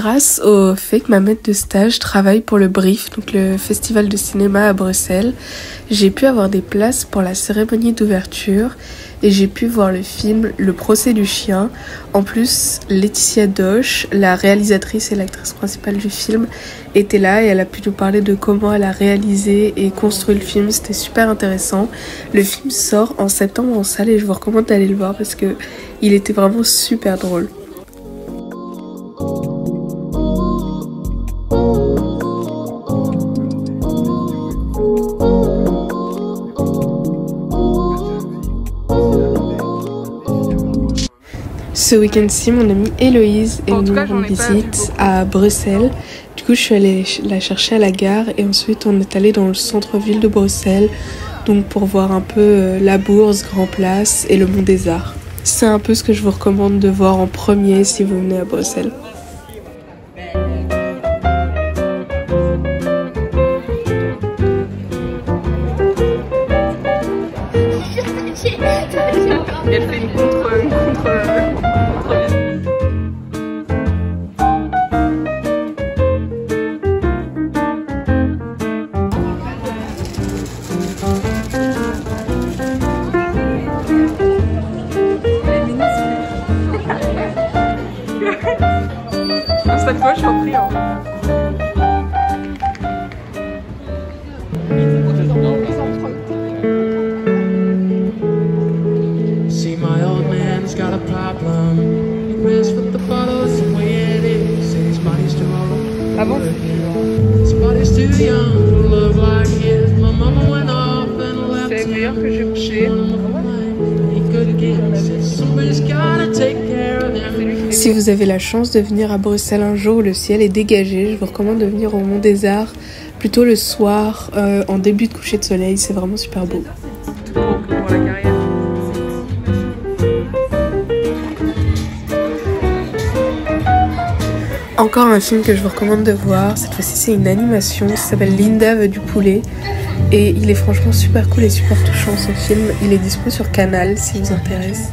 grâce au fait que ma maître de stage travaille pour le BRIF, donc le festival de cinéma à Bruxelles, j'ai pu avoir des places pour la cérémonie d'ouverture et j'ai pu voir le film Le procès du chien. En plus, Laetitia Doche, la réalisatrice et l'actrice principale du film, était là et elle a pu nous parler de comment elle a réalisé et construit le film. C'était super intéressant. Le film sort en septembre en salle et je vous recommande d'aller le voir parce que il était vraiment super drôle. Ce week-end-ci, mon amie Héloïse est venue rendre visite à Bruxelles. Du coup, je suis allée la chercher à la gare et ensuite on est allé dans le centre-ville de Bruxelles, donc pour voir un peu la Bourse, Grand Place et le Mont des Arts. C'est un peu ce que je vous recommande de voir en premier si vous venez à Bruxelles. Elle fait une contre cette fois, je t'en prie. See my old man's got a problem. He mess with the bottles the way it is. His body's too old. Ah bon? His body's too young to love like his. My mama went off and left him. C'est meilleur que j'ai couché. He could get said somebody's gotta take care of him. Si vous avez la chance de venir à Bruxelles un jour où le ciel est dégagé, je vous recommande de venir au Mont des Arts plutôt le soir, en début de coucher de soleil, c'est vraiment super beau. Encore un film que je vous recommande de voir, cette fois-ci c'est une animation, ça s'appelle Linda veut du poulet et il est franchement super cool et super touchant ce film, il est dispo sur Canal si vous intéresse.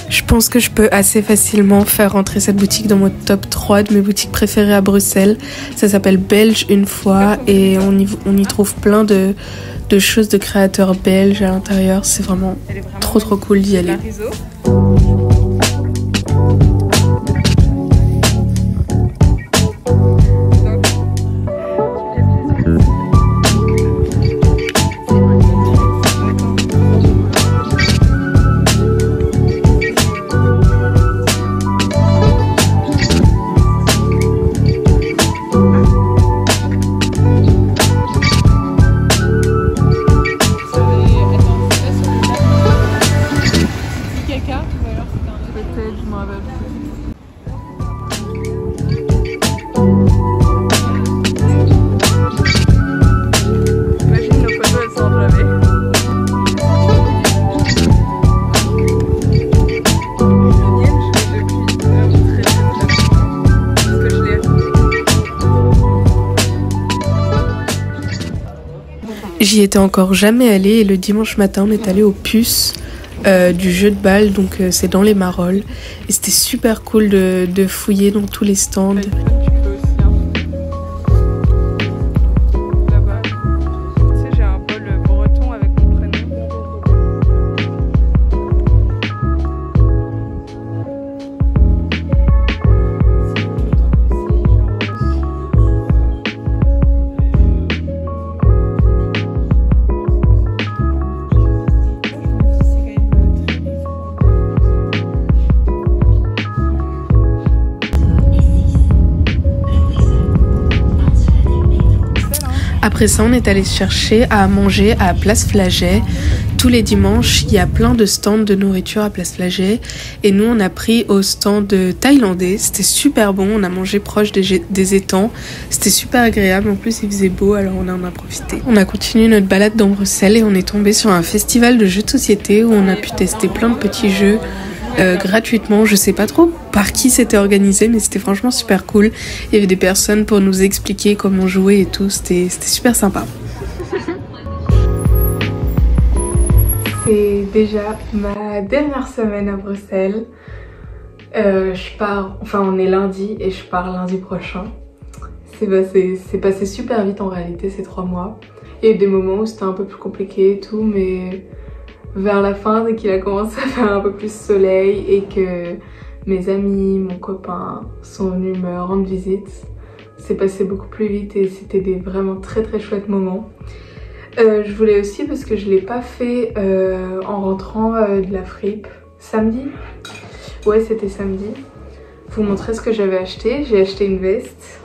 Je pense que je peux assez facilement faire rentrer cette boutique dans mon top 3 de mes boutiques préférées à Bruxelles. Ça s'appelle Belge une fois et on y trouve plein de choses de créateurs belges à l'intérieur. C'est vraiment trop cool d'y aller. Caca ou alors J'y étais encore jamais allée et le dimanche matin on est allé aux puces du jeu de balle, donc c'est dans les Marolles. Et c'était super cool de fouiller dans tous les stands. Après ça, on est allé chercher à manger à Place Flagey. Tous les dimanches, il y a plein de stands de nourriture à Place Flagey. Et nous, on a pris au stand thaïlandais. C'était super bon. On a mangé proche des étangs. C'était super agréable. En plus, il faisait beau, alors on en a profité. On a continué notre balade dans Bruxelles et on est tombé sur un festival de jeux de société où on a pu tester plein de petits jeux gratuitement. Je sais pas trop par qui c'était organisé, mais c'était franchement super cool. Il y avait des personnes pour nous expliquer comment jouer et tout. C'était super sympa. C'est déjà ma dernière semaine à Bruxelles. Je pars, enfin on est lundi et je pars lundi prochain. C'est passé super vite en réalité ces 3 mois. Il y a eu des moments où c'était un peu plus compliqué et tout, mais vers la fin, dès qu'il a commencé à faire un peu plus soleil et que mes amis, mon copain sont venus me rendre visite, c'est passé beaucoup plus vite et c'était des vraiment très chouettes moments. Je voulais aussi, parce que je l'ai pas fait en rentrant de la fripe, samedi. Ouais, c'était samedi. Vous montrer ce que j'avais acheté. J'ai acheté une veste.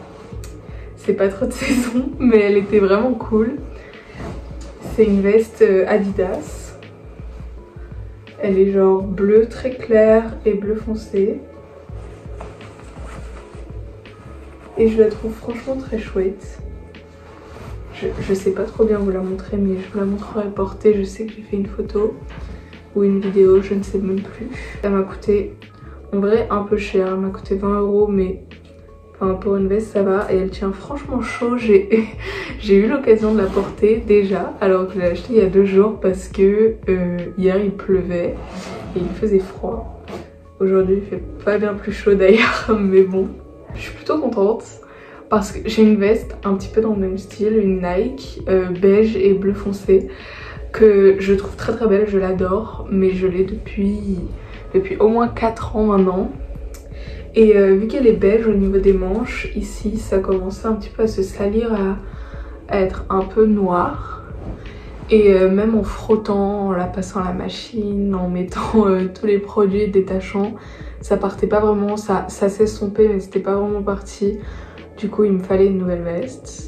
C'est pas trop de saison, mais elle était vraiment cool. C'est une veste Adidas. Elle est genre bleu très clair et bleu foncé. Et je la trouve franchement très chouette. Je sais pas trop bien vous la montrer, mais je vous la montrerai portée. Je sais que j'ai fait une photo ou une vidéo, je ne sais même plus. Elle m'a coûté en vrai un peu cher. Elle m'a coûté 20 €, mais enfin, pour une veste ça va. Et elle tient franchement chaud. J'ai eu l'occasion de la porter déjà, alors que je l'ai achetée il y a 2 jours parce que hier il pleuvait et il faisait froid. Aujourd'hui il fait pas bien plus chaud d'ailleurs, mais bon. Je suis plutôt contente parce que j'ai une veste un petit peu dans le même style, une Nike beige et bleu foncé que je trouve très belle, je l'adore, mais je l'ai depuis au moins 4 ans maintenant. Et vu qu'elle est beige au niveau des manches, ici ça commençait un petit peu à se salir, à être un peu noir. Et même en frottant, en la passant à la machine, en mettant tous les produits détachants, ça partait pas vraiment, ça s'estompait mais c'était pas vraiment parti. Du coup il me fallait une nouvelle veste.